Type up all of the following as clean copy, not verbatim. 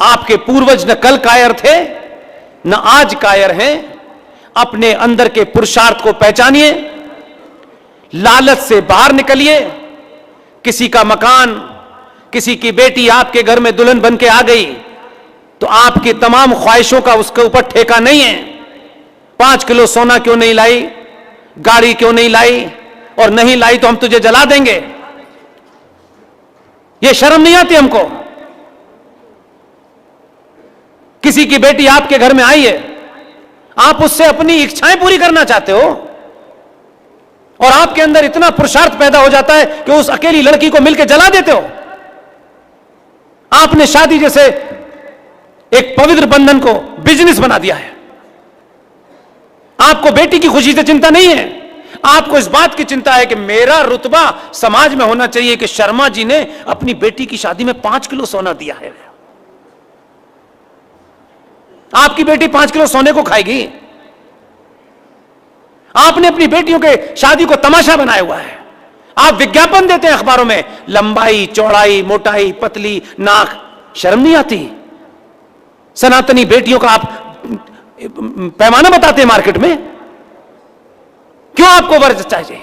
आपके पूर्वज न कल कायर थे न आज कायर हैं। अपने अंदर के पुरुषार्थ को पहचानिए, लालच से बाहर निकलिए। किसी का मकान, किसी की बेटी आपके घर में दुल्हन बन के आ गई तो आपकी तमाम ख्वाहिशों का उसके ऊपर ठेका नहीं है। 5 किलो सोना क्यों नहीं लाई, गाड़ी क्यों नहीं लाई, और नहीं लाई तो हम तुझे जला देंगे। यह शर्म नहीं आती हमको? किसी की बेटी आपके घर में आई है, आप उससे अपनी इच्छाएं पूरी करना चाहते हो और आपके अंदर इतना पुरुषार्थ पैदा हो जाता है कि उस अकेली लड़की को मिलकर जला देते हो। आपने शादी जैसे एक पवित्र बंधन को बिजनेस बना दिया है। आपको बेटी की खुशी से चिंता नहीं है, आपको इस बात की चिंता है कि मेरा रुतबा समाज में होना चाहिए कि शर्मा जी ने अपनी बेटी की शादी में 5 किलो सोना दिया है। आपकी बेटी 5 किलो सोने को खाएगी? आपने अपनी बेटियों के शादी को तमाशा बनाया हुआ है। आप विज्ञापन देते हैं अखबारों में, लंबाई, चौड़ाई, मोटाई, पतली, नाक। शर्म नहीं आती? सनातनी बेटियों का आप पैमाना बताते हैं मार्केट में। क्यों आपको वर्ज चाहिए?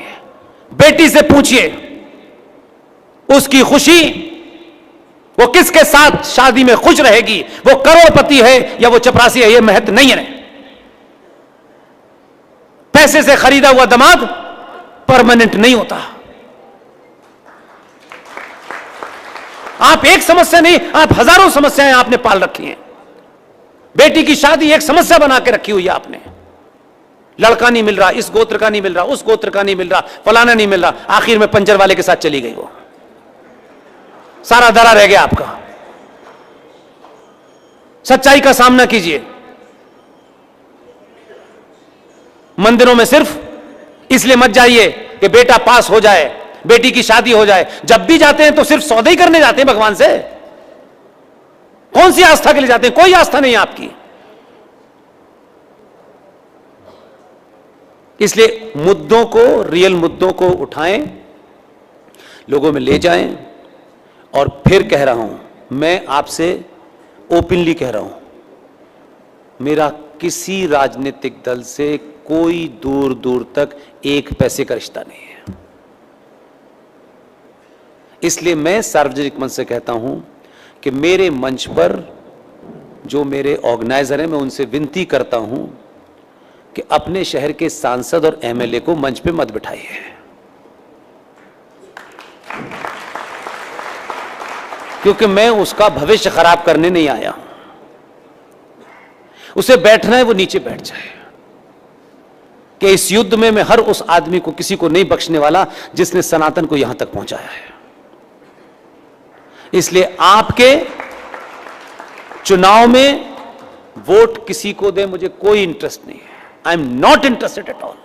बेटी से पूछिए उसकी खुशी, वो किसके साथ शादी में खुश रहेगी, वो करोड़पति है या वो चपरासी है, ये महत्व नहीं है। पैसे से खरीदा हुआ दामाद परमानेंट नहीं होता। आप एक समस्या नहीं, आप हजारों समस्याएं आपने पाल रखी हैं। बेटी की शादी एक समस्या बना के रखी हुई है आपने। लड़का नहीं मिल रहा, इस गोत्र का नहीं मिल रहा, उस गोत्र का नहीं मिल रहा, फलाना नहीं मिल रहा, आखिर में पंचर वाले के साथ चली गई वो। सारा दरा रह गया आपका। सच्चाई का सामना कीजिए। मंदिरों में सिर्फ इसलिए मत जाइए कि बेटा पास हो जाए, बेटी की शादी हो जाए। जब भी जाते हैं तो सिर्फ सौदे ही करने जाते हैं भगवान से। कौन सी आस्था के लिए जाते हैं? कोई आस्था नहीं आपकी। इसलिए मुद्दों को, रियल मुद्दों को उठाएं, लोगों में ले जाएं। और फिर कह रहा हूं, मैं आपसे ओपनली कह रहा हूं, मेरा किसी राजनीतिक दल से कोई दूर दूर तक एक पैसे का रिश्ता नहीं है। इसलिए मैं सार्वजनिक मंच से कहता हूं कि मेरे मंच पर जो मेरे ऑर्गेनाइजर हैं, मैं उनसे विनती करता हूं कि अपने शहर के सांसद और एमएलए को मंच पे मत बिठाइए। क्योंकि मैं उसका भविष्य खराब करने नहीं आया हूं। उसे बैठना है, वो नीचे बैठ जाए। कि इस युद्ध में मैं हर उस आदमी को, किसी को नहीं बख्शने वाला जिसने सनातन को यहां तक पहुंचाया है। इसलिए आपके चुनाव में वोट किसी को दे, मुझे कोई इंटरेस्ट नहीं है। I am not interested at all.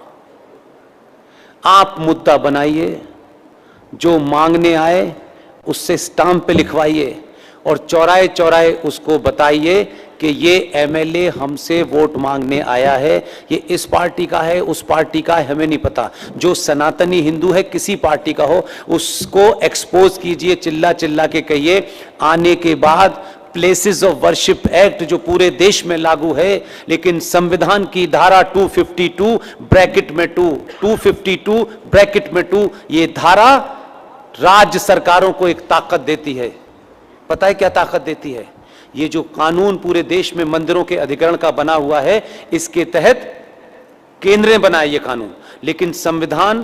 आप मुद्दा बनाइए, जो मांगने आए उससे स्टाम्प पे लिखवाइए और चौराहे चौराहे उसको बताइए कि ये एमएलए हमसे वोट मांगने आया है, ये इस पार्टी का है, उस पार्टी का है, हमें नहीं पता। जो सनातनी हिंदू है, किसी पार्टी का हो, उसको एक्सपोज कीजिए, चिल्ला चिल्ला के कहिए। आने के बाद प्लेसेस ऑफ वर्शिप एक्ट जो पूरे देश में लागू है, लेकिन संविधान की धारा 252 ब्रैकेट में 252 ब्रैकेट में 2, ये धारा राज्य सरकारों को एक ताकत देती है। पता है क्या ताकत देती है? ये जो कानून पूरे देश में मंदिरों के अधिग्रहण का बना हुआ है, इसके तहत केंद्र ने बनाया ये कानून, लेकिन संविधान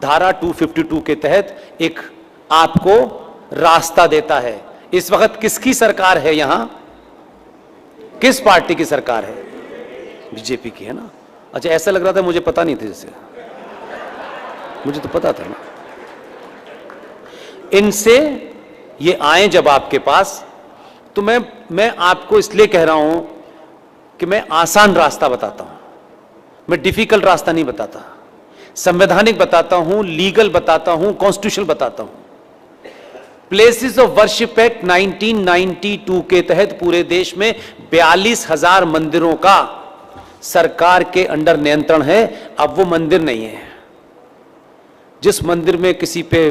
धारा 252 के तहत एक आपको रास्ता देता है। इस वक्त किसकी सरकार है यहां? किस पार्टी की सरकार है? बीजेपी की है ना। अच्छा, ऐसा लग रहा था मुझे पता नहीं था, जैसे मुझे तो पता था ना। इनसे ये आए जब आपके पास, तो मैं आपको इसलिए कह रहा हूं कि मैं आसान रास्ता बताता हूं, मैं डिफिकल्ट रास्ता नहीं बताता। संवैधानिक बताता हूं, लीगल बताता हूं, कॉन्स्टिट्यूशनल बताता हूं। प्लेसेस ऑफ वर्शिप एक्ट 1992 के तहत पूरे देश में 42,000 मंदिरों का सरकार के अंडर नियंत्रण है। अब वो मंदिर नहीं है। जिस मंदिर में किसी पे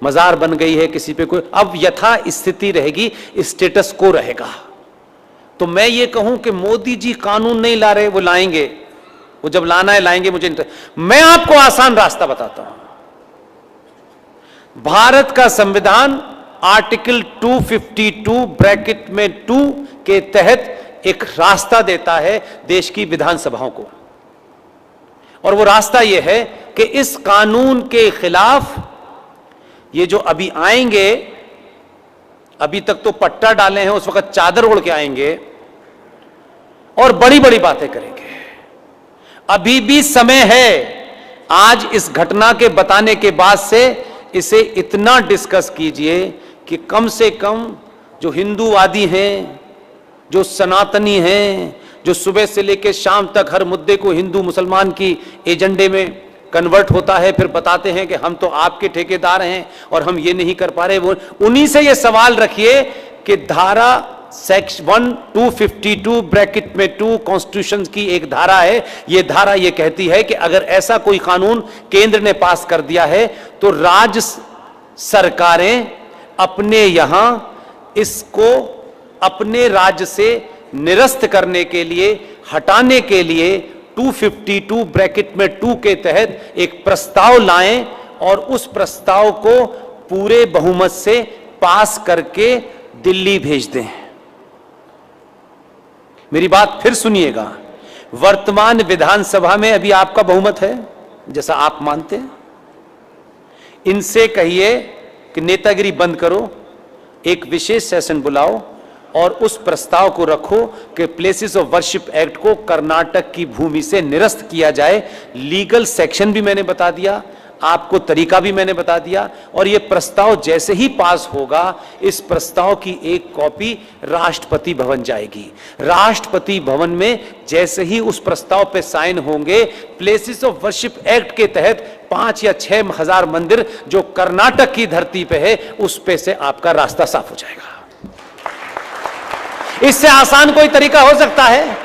मजार बन गई है, किसी पे कोई, अब यथा स्थिति रहेगी, स्टेटस को रहेगा। तो मैं ये कहूं कि मोदी जी कानून नहीं ला रहे, वो लाएंगे, वो जब लाना है लाएंगे, मुझे मैं आपको आसान रास्ता बताता हूं। भारत का संविधान आर्टिकल 252 ब्रैकेट में 2 के तहत एक रास्ता देता है देश की विधानसभाओं को, और वो रास्ता ये है कि इस कानून के खिलाफ ये जो अभी आएंगे, अभी तक तो पट्टा डाले हैं, उस वक्त चादर ओढ़ के आएंगे और बड़ी बड़ी बातें करेंगे। अभी भी समय है, आज इस घटना के बताने के बाद से इसे इतना डिस्कस कीजिए कि कम से कम जो हिंदूवादी हैं, जो सनातनी हैं, जो सुबह से लेकर शाम तक हर मुद्दे को हिंदू मुसलमान की एजेंडे में कन्वर्ट होता है, फिर बताते हैं कि हम तो आपके ठेकेदार हैं और हम ये नहीं कर पा रहे, वो उन्हीं से ये सवाल रखिए कि धारा सेक्शन 252 ब्रैकेट में 2 कॉन्स्टिट्यूशन की एक धारा है, ये धारा ये कहती है कि अगर ऐसा कोई कानून केंद्र ने पास कर दिया है तो राज्य सरकारें अपने यहां इसको अपने राज्य से निरस्त करने के लिए, हटाने के लिए 252 ब्रैकेट में 2 के तहत एक प्रस्ताव लाएं और उस प्रस्ताव को पूरे बहुमत से पास करके दिल्ली भेज दें। मेरी बात फिर सुनिएगा, वर्तमान विधानसभा में अभी आपका बहुमत है जैसा आप मानते हैं, इनसे कहिए कि नेतागिरी बंद करो, एक विशेष सेशन बुलाओ और उस प्रस्ताव को रखो कि प्लेसेस ऑफ वर्शिप एक्ट को कर्नाटक की भूमि से निरस्त किया जाए। लीगल सेक्शन भी मैंने बता दिया, आपको तरीका भी मैंने बता दिया, और यह प्रस्ताव जैसे ही पास होगा इस प्रस्ताव की एक कॉपी राष्ट्रपति भवन जाएगी। राष्ट्रपति भवन में जैसे ही उस प्रस्ताव पे साइन होंगे, प्लेसेस ऑफ वर्शिप एक्ट के तहत 5 या 6 हजार मंदिर जो कर्नाटक की धरती पे है उस पे से आपका रास्ता साफ हो जाएगा। इससे आसान कोई तरीका हो सकता है?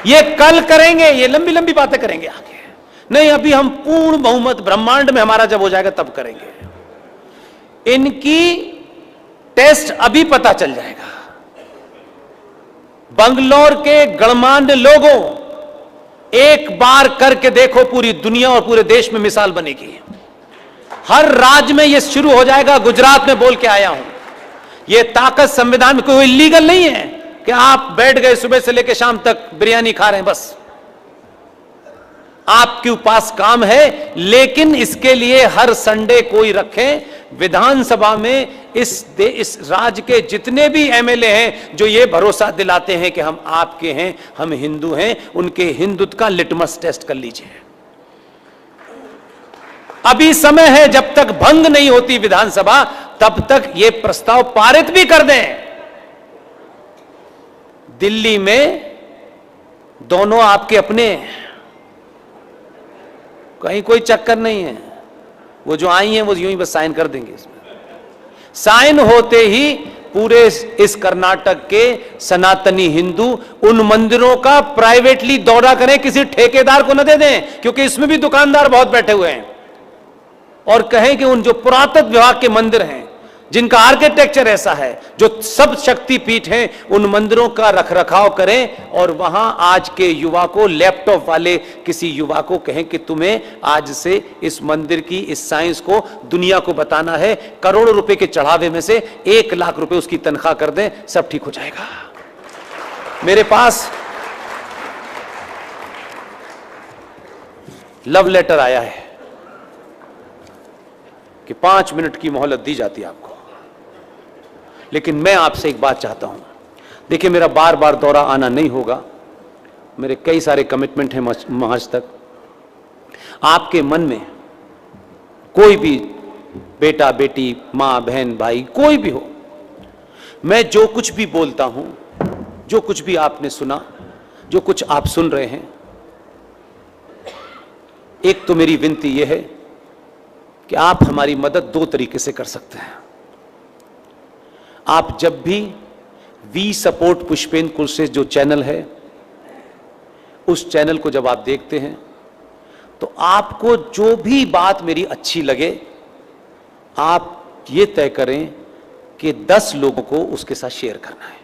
ये कल करेंगे, ये लंबी लंबी बातें करेंगे आगे नहीं, अभी हम पूर्ण बहुमत ब्रह्मांड में हमारा जब हो जाएगा तब करेंगे। इनकी टेस्ट अभी पता चल जाएगा। बंगलौर के गणमान्य लोगों, एक बार करके देखो, पूरी दुनिया और पूरे देश में मिसाल बनेगी। हर राज्य में यह शुरू हो जाएगा। गुजरात में बोल के आया हूं, यह ताकत संविधान में, कोई इलीगल नहीं है कि आप बैठ गए सुबह से लेकर शाम तक बिरयानी खा रहे हैं, बस आपके पास काम है, लेकिन इसके लिए हर संडे कोई रखें विधानसभा में। इस राज्य के जितने भी एमएलए हैं जो ये भरोसा दिलाते हैं कि हम आपके हैं, हम हिंदू हैं, उनके हिंदुत्व का लिटमस टेस्ट कर लीजिए। अभी समय है, जब तक भंग नहीं होती विधानसभा तब तक ये प्रस्ताव पारित भी कर दें। दिल्ली में दोनों आपके अपने, कहीं कोई चक्कर नहीं है। वो जो आई हैं वो यूं ही बस साइन कर देंगे। इसमें साइन होते ही पूरे इस कर्नाटक के सनातनी हिंदू उन मंदिरों का प्राइवेटली दौरा करें, किसी ठेकेदार को न दे दें, क्योंकि इसमें भी दुकानदार बहुत बैठे हुए हैं, और कहें कि उन जो पुरातत्व विभाग के मंदिर हैं, जिनका आर्किटेक्चर ऐसा है, जो सब शक्तिपीठ हैं, उन मंदिरों का रखरखाव करें। और वहां आज के युवा को, लैपटॉप वाले किसी युवा को कहें कि तुम्हें आज से इस मंदिर की, इस साइंस को दुनिया को बताना है। करोड़ों रुपए के चढ़ावे में से 1 लाख रुपए उसकी तनख्वाह कर दें, सब ठीक हो जाएगा। मेरे पास लव लेटर आया है कि 5 मिनट की मोहलत दी जाती है आपको, लेकिन मैं आपसे एक बात चाहता हूं। देखिए, मेरा बार बार दौरा आना नहीं होगा, मेरे कई सारे कमिटमेंट हैं मार्च तक। आपके मन में कोई भी बेटा बेटी, मां बहन भाई, कोई भी हो, मैं जो कुछ भी बोलता हूं, जो कुछ भी आपने सुना, जो कुछ आप सुन रहे हैं, एक तो मेरी विनती यह है कि आप हमारी मदद 2 तरीके से कर सकते हैं। आप जब भी वी सपोर्ट पुष्पेन कुलश्रेष्ठ जो चैनल है, उस चैनल को जब आप देखते हैं तो आपको जो भी बात मेरी अच्छी लगे, आप ये तय करें कि 10 लोगों को उसके साथ शेयर करना है।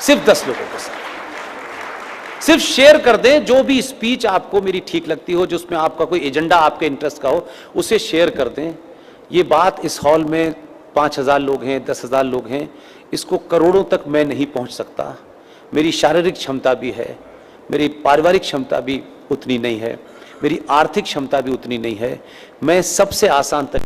सिर्फ 10 लोगों के साथ। सिर्फ शेयर कर दें, जो भी स्पीच आपको मेरी ठीक लगती हो, जिसमें आपका कोई एजेंडा आपके इंटरेस्ट का हो, उसे शेयर कर दें। ये बात इस हॉल में 5,000 लोग हैं, 10,000 लोग हैं, इसको करोड़ों तक मैं नहीं पहुंच सकता। मेरी शारीरिक क्षमता भी है, मेरी पारिवारिक क्षमता भी उतनी नहीं है, मेरी आर्थिक क्षमता भी उतनी नहीं है। मैं सबसे आसान तक